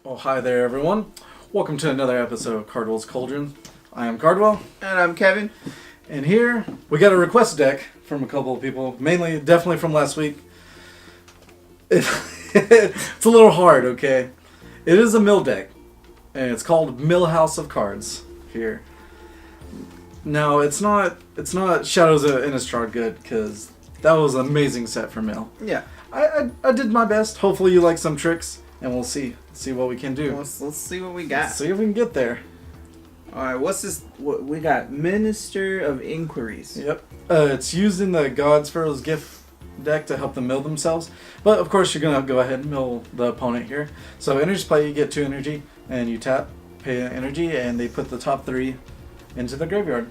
Oh, hi there, everyone. Welcome to another episode of Cardwell's Cauldron. I am Cardwell. And I'm Kevin. And here, we got a request deck from a couple of people. Definitely from last week. It's a little hard, okay? It is a mill deck. And it's called Millhouse of Cards here. Now, it's not Shadows of Innistrad good, because that was an amazing set for mill. Yeah. I did my best. Hopefully you like some tricks, and we'll see what we can do. Let's see what we got. Let's see if we can get there. Alright, what's this? What we got? Minister of Enquiries. Yep. It's used in the God's Pharaoh's Gift deck to help them mill themselves. But of course you're going to go ahead and mill the opponent here. So energy play, you get 2 energy, and you tap, pay energy, and they put the top 3 into the graveyard.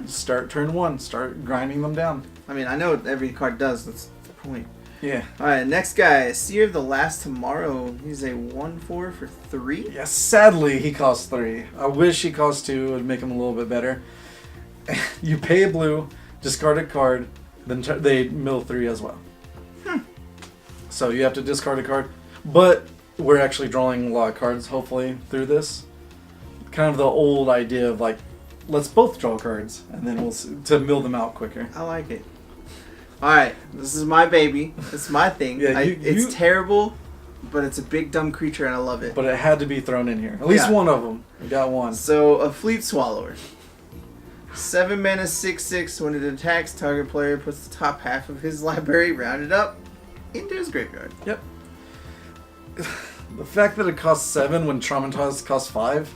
Start turn 1. Start grinding them down. I mean, I know what every card does. That's the point. Yeah. Alright, next guy. Seer of the Last Tomorrow. He's a 1/4 for 3. Yeah, sadly he costs 3. I wish he cost 2. It would make him a little bit better. You pay a blue, discard a card, then they mill 3 as well. So you have to discard a card. But we're actually drawing a lot of cards, hopefully, through this. Kind of the old idea of like, let's both draw cards, and then we'll to mill them out quicker. I like it. Alright, this is my baby. It's my thing. Yeah, it's terrible, but it's a big dumb creature and I love it. But it had to be thrown in here. At least one of them. We got one. So, a Fleet Swallower. 7 mana, 6/6. When it attacks, target player puts the top half of his library rounded up into his graveyard. Yep. The fact that it costs 7 when Traumatized costs 5,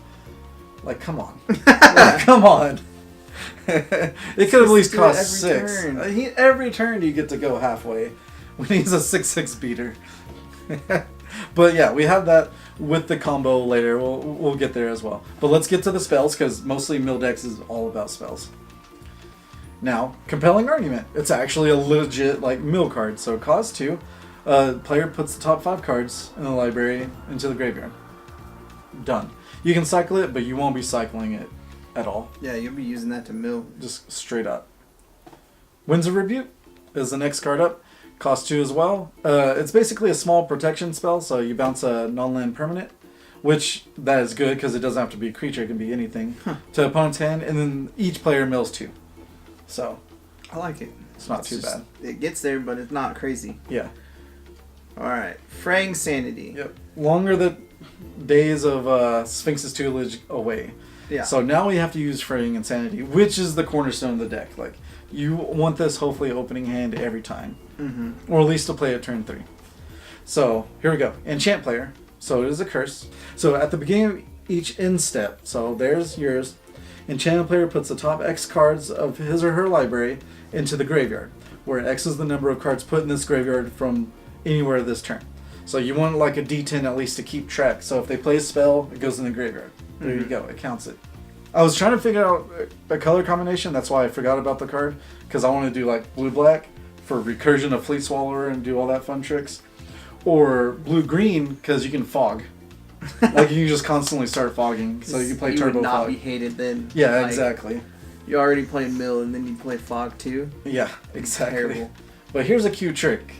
like, come on. Like, come on. It could at least cost 6. Every turn you get to go halfway when he's a 6/6 beater. But yeah, we have that with the combo later. We'll get there as well. But let's get to the spells, because mostly mill decks is all about spells. Now, Compelling Argument. It's actually a legit like mill card. So it costs 2. Player puts the top 5 cards in the library into the graveyard. Done. You can cycle it, but you won't be cycling it at all. Yeah, you'll be using that to mill. Just straight up. Winds of Rebuke is the next card up. Costs 2 as well. It's basically a small protection spell, so you bounce a non-land permanent, which that is good because it doesn't have to be a creature, it can be anything, to opponent's hand, and then each player mills 2. So, I like it. It's not too bad. It gets there, but it's not crazy. Yeah. Alright, Fraying Sanity. Yep. Longer the days of Sphinx's Tutelage away. Yeah. So now we have to use Fraying Insanity, which is the cornerstone of the deck. Like, you want this hopefully opening hand every time. Or at least to play at turn 3. So, here we go. Enchant player. So it is a curse. So at the beginning of each end step, so there's yours, enchanted player puts the top X cards of his or her library into the graveyard, where X is the number of cards put in this graveyard from anywhere this turn. So you want like a D10 at least to keep track. So if they play a spell, it goes in the graveyard. There you go. It counts it. I was trying to figure out a color combination. That's why I forgot about the card. Because I want to do like blue-black for recursion of Fleet Swallower and do all that fun tricks. Or blue-green because you can fog. Like you can just constantly start fogging. So you can play Turbo would not Fog. be hated then. Yeah, like, exactly. You already play mill and then you play fog too. Yeah, exactly. Terrible. But here's a cute trick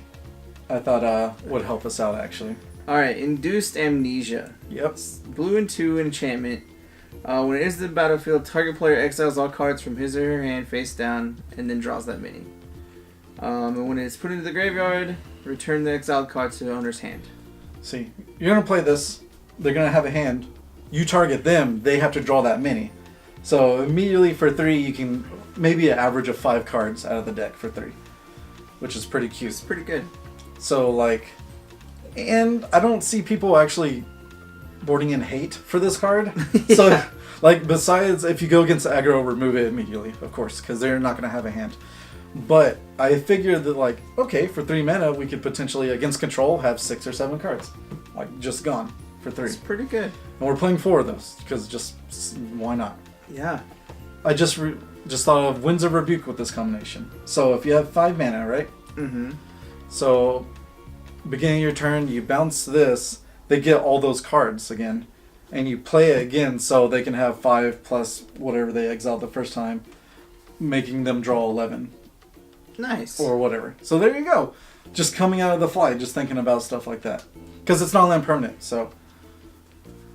I thought would help us out actually. Alright, Induced Amnesia. Yep. Blue and 2 enchantment. When it enters the battlefield, target player exiles all cards from his or her hand face down and then draws that many. And when it's put into the graveyard, return the exiled cards to the owner's hand. See, you're going to play this, they're going to have a hand, you target them, they have to draw that many. So immediately for 3, you can maybe an average of 5 cards out of the deck for 3. Which is pretty cute. It's pretty good. So like, and I don't see people actually boarding in hate for this card. Yeah. So like, besides if you go against aggro, remove it immediately, of course, because they're not going to have a hand. But I figured that like, okay, for 3 mana, we could potentially, against control, have 6 or 7 cards. Like, just gone for 3. It's pretty good. And we're playing 4 of those, because just, why not? Yeah. I just thought of Winds of Rebuke with this combination. So if you have 5 mana, right? So, beginning of your turn, you bounce this, they get all those cards again, and you play it again so they can have 5 plus whatever they exiled the first time, making them draw 11. Nice. Or whatever. So there you go. Just coming out of the fly, just thinking about stuff like that. Because it's not land permanent, so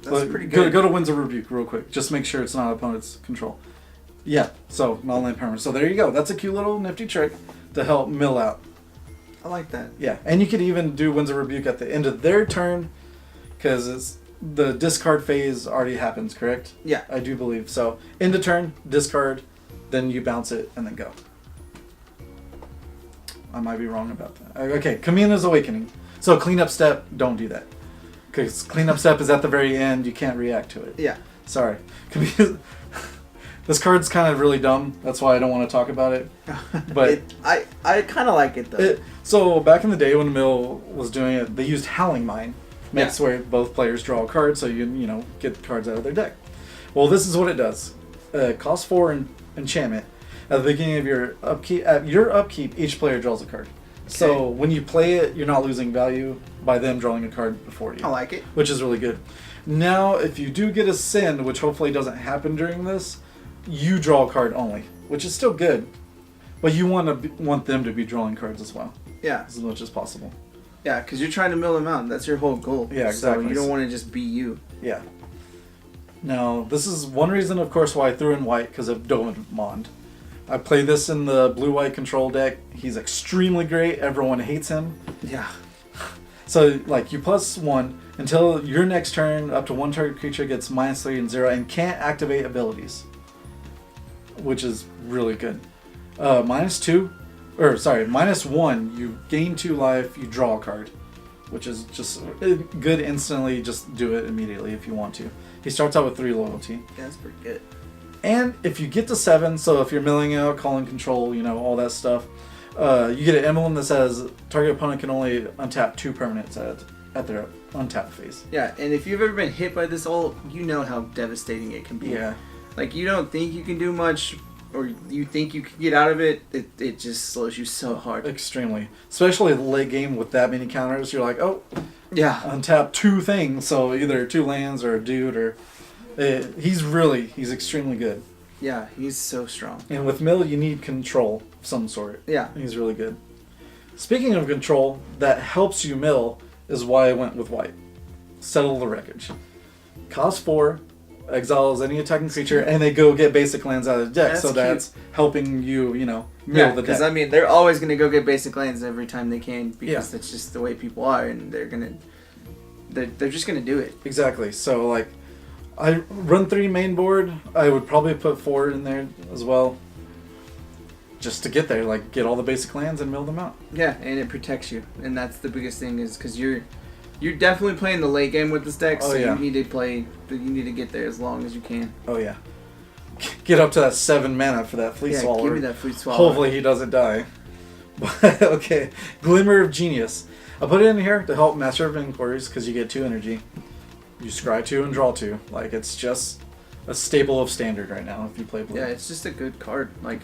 That's pretty good. Go to Winds of Rebuke real quick. Just make sure it's not opponent's control. Yeah, so non-land permanent. So there you go. That's a cute little nifty trick to help mill out. I like that. Yeah, and you could even do Winds of Rebuke at the end of their turn, because the discard phase already happens, correct? Yeah. I do believe. So end of turn, discard, then you bounce it, and then go. I might be wrong about that. Okay, Kumena's Awakening. So cleanup step, don't do that. Because cleanup step is at the very end, you can't react to it. Yeah. Sorry. This card's kind of really dumb. That's why I don't want to talk about it. But I kind of like it though. So back in the day when Mill was doing it, they used Howling Mine. Makes where both players draw a card, so you get cards out of their deck. Well, this is what it does. Cost 4 enchantment. At the beginning of your upkeep, each player draws a card. Okay. So when you play it, you're not losing value by them drawing a card before you. I like it. Which is really good. Now, if you do get a send, which hopefully doesn't happen during this, you draw a card only, which is still good. But you want them to be drawing cards as well. Yeah. As much as possible. Yeah, because you're trying to mill them out. That's your whole goal. Yeah, exactly. So you don't want to just be you. Yeah. Now, this is one reason, of course, why I threw in white, because of Dovin Baan. I play this in the blue-white control deck. He's extremely great. Everyone hates him. Yeah. So, like, you +1 until your next turn, up to one target creature gets -3 and 0 and can't activate abilities, which is really good. -1, you gain 2 life, you draw a card, which is just good instantly. Just do it immediately if you want to. He starts out with 3 loyalty. Yeah, that's pretty good. And if you get to 7, so if you're milling out, calling control, all that stuff, you get an emblem that says target opponent can only untap 2 permanents at their untap phase. Yeah, and if you've ever been hit by this ult, you know how devastating it can be. Yeah. Like, you don't think you can do much, or you think you can get out of it, it just slows you so hard. Extremely. Especially late game with that many counters, you're like, oh, yeah, untap 2 things, so either 2 lands or a dude, or... he's extremely good. Yeah, he's so strong. And with Mill, you need control of some sort. Yeah. He's really good. Speaking of control, that helps you mill is why I went with white. Settle the Wreckage. Cost 4, exiles any attacking creature, and they go get basic lands out of the deck, that's helping you, mill the deck. Because, they're always going to go get basic lands every time they can, because that's just the way people are, and they're just going to do it. Exactly. So, like, I run 3 main board. I would probably put 4 in there as well, just to get there, like get all the basic lands and mill them out. Yeah, and it protects you, and that's the biggest thing, is because you're definitely playing the late game with this deck. So you need to get there as long as you can. Oh yeah, get up to that 7 mana for that Fleet Swallower. Give me that Fleet Swallower. Hopefully he doesn't die. But okay, Glimmer of Genius. I put it in here to help Master of Enquiries because you get 2 energy. You scry 2 and draw 2. Like, it's just a staple of standard right now if you play blue. Yeah, it's just a good card. Like,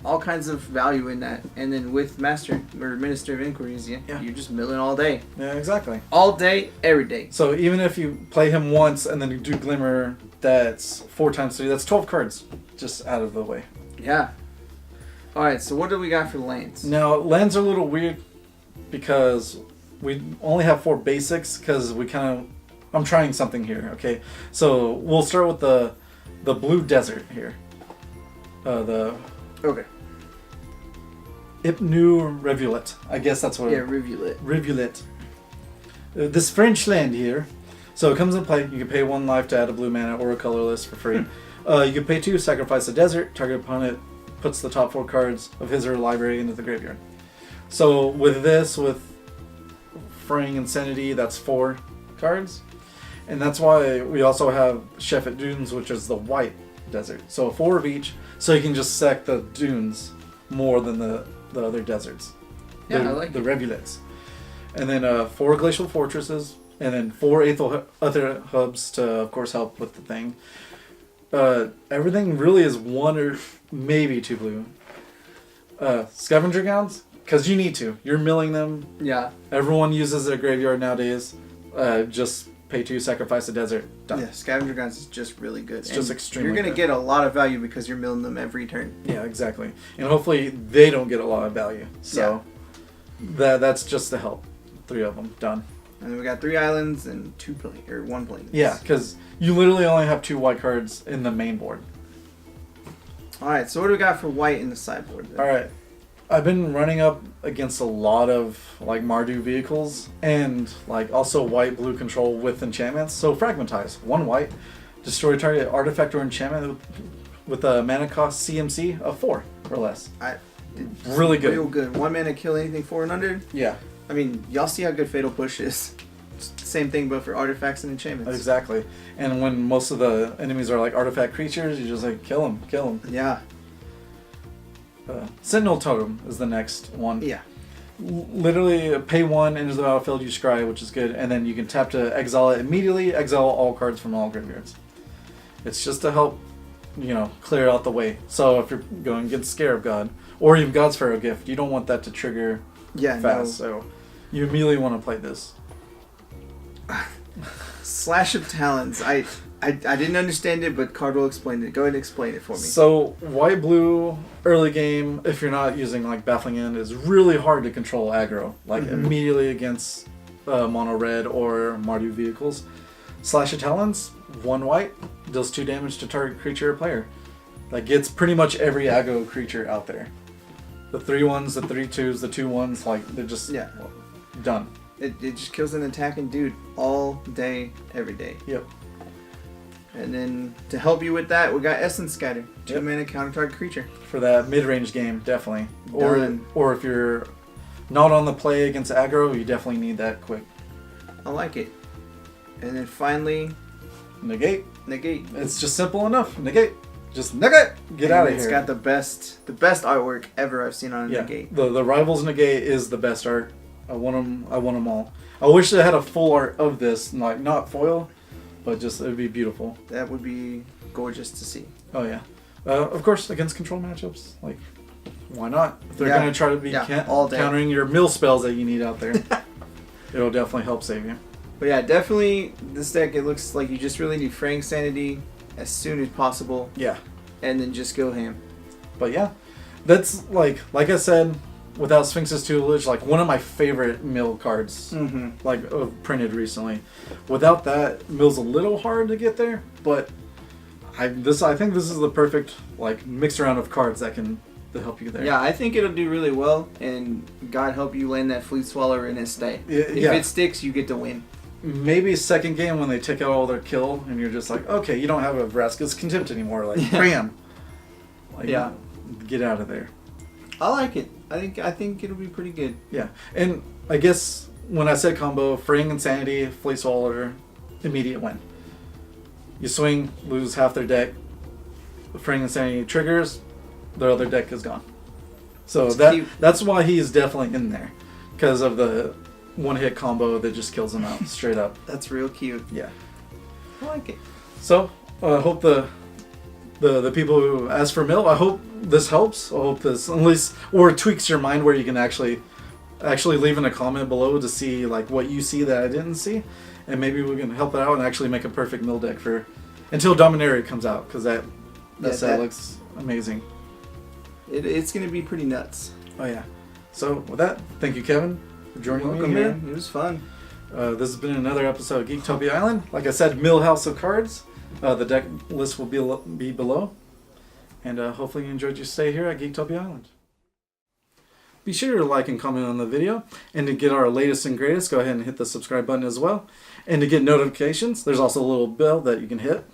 all kinds of value in that. And then with Master or Minister of Enquiries, you're just milling all day. Yeah, exactly. All day, every day. So even if you play him once and then you do Glimmer, that's 4 times 3. That's 12 cards just out of the way. Yeah. Alright, so what do we got for lands? Now, lands are a little weird because we only have 4 basics because we kind of... I'm trying something here, okay? So we'll start with the blue desert here. Okay. Ipnu Rivulet. I guess that's what... Yeah, Rivulet. Rivulet. This French land here. So it comes in play. You can pay 1 life to add a blue mana or a colorless for free. You can pay 2, sacrifice a desert. Target opponent puts the top 4 cards of his or her library into the graveyard. So with this, with Fraying Sanity, that's 4 cards. And that's why we also have Chef at Dunes, which is the white desert. So 4 of each, so you can just sack the dunes more than the other deserts. Yeah, I like the Rivulets. And then 4 Glacial Fortresses, and then 4 Aether Hubs to, of course, help with the thing. Everything really is 1 or maybe 2 blue. Scavenger Grounds, because you need to. You're milling them. Yeah. Everyone uses their graveyard nowadays. Just pay 2, sacrifice a desert. Done. Yeah, Scavenger Grounds is just really good. It's just extremely You're going to get a lot of value because you're milling them every turn. Yeah, exactly. And hopefully they don't get a lot of value. So that's just to help. 3 of them. Done. And then we got 3 islands and 1 plane. Yeah, because you literally only have 2 white cards in the main board. Alright, so what do we got for white in the sideboard? Alright. I've been running up against a lot of like Mardu vehicles and like also white blue control with enchantments. So fragmentize. 1 white. Destroy target artifact or enchantment with a mana cost CMC of 4 or less. Really good. Real good. 1 mana kill anything 4 and under. Yeah. I mean, y'all see how good Fatal Push is. Same thing, but for artifacts and enchantments. Exactly. And when most of the enemies are like artifact creatures, you just like kill them, kill them. Yeah. Sentinel Totem is the next one. Yeah. Literally pay 1, enters the battlefield, you scry, which is good, and then you can tap to exile it immediately, exile all cards from all graveyards. It's just to help, you know, clear out the way. So if you're going against Scarab God, or even God's Pharaoh Gift, you don't want that to trigger fast. So you immediately want to play this. Slash of Talons. I didn't understand it, but Cardwell explained it. Go ahead and explain it for me. So white blue early game, if you're not using like Baffling End, is really hard to control aggro. Like immediately against mono red or Mardu vehicles. Slash of Talons, 1 white, deals 2 damage to target creature or player. That gets pretty much every aggro creature out there. The 3/1s, the 3/2s, the 2/1s, like they're just done. It just kills an attacking dude all day, every day. Yep. And then to help you with that, we got Essence Scatter. 2 mana counter target creature. For that mid-range game, definitely. Done. Or if you're not on the play against aggro, you definitely need that quick. I like it. And then finally, Negate. Negate. It's just simple enough. Negate. Just negate. Get out of here. It's got the best artwork ever I've seen on a Negate. The Rivals Negate is the best art. I want them all. I wish they had a full art of this, like not foil, but just it would be beautiful. That would be gorgeous to see. Oh yeah. Of course, against control matchups, like why not? If they're gonna try to be all day. countering your mill spells that you need out there, it'll definitely help save you. But yeah, definitely this deck. It looks like you just really need Fraying Sanity as soon as possible. Yeah. And then just go ham. But yeah, that's like I said, without Sphinx's Tutelage, like one of my favorite mill cards, like printed recently. Without that, mill's a little hard to get there, but I think this is the perfect like mix around of cards that can help you there. Yeah, I think it'll do really well, and God help you land that Fleet Swallower in its stay. If it sticks, you get to win. Maybe second game when they take out all their kill, and you're just like, okay, you don't have a Vraska's Contempt anymore. Like, bam. Like, get out of there. I like it. I think it'll be pretty good. Yeah, and I guess when I said combo, Fraying Insanity, Fleet Swallower, immediate win. You swing, lose half their deck. Fraying Insanity triggers, their other deck is gone. So that's why he's definitely in there, because of the one-hit combo that just kills them out straight up. That's real cute. Yeah, I like it. So I hope the people who ask for mill, I hope this helps. I hope this at least or tweaks your mind where you can actually leave in a comment below to see like what you see that I didn't see, and maybe we can help it out and actually make a perfect mill deck for until Dominaria comes out, because that set looks amazing. It's gonna be pretty nuts. Oh yeah. So with that, thank you, Kevin, for joining me here. Man. It was fun. This has been another episode of Geektopia Island. Like I said, Millhouse of Cards. The deck list will be below. And hopefully you enjoyed your stay here at Geektopia Island. Be sure to like and comment on the video. And to get our latest and greatest, go ahead and hit the subscribe button as well. And to get notifications, there's also a little bell that you can hit.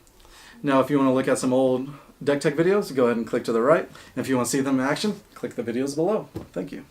Now, if you want to look at some old deck tech videos, go ahead and click to the right. And if you want to see them in action, click the videos below. Thank you.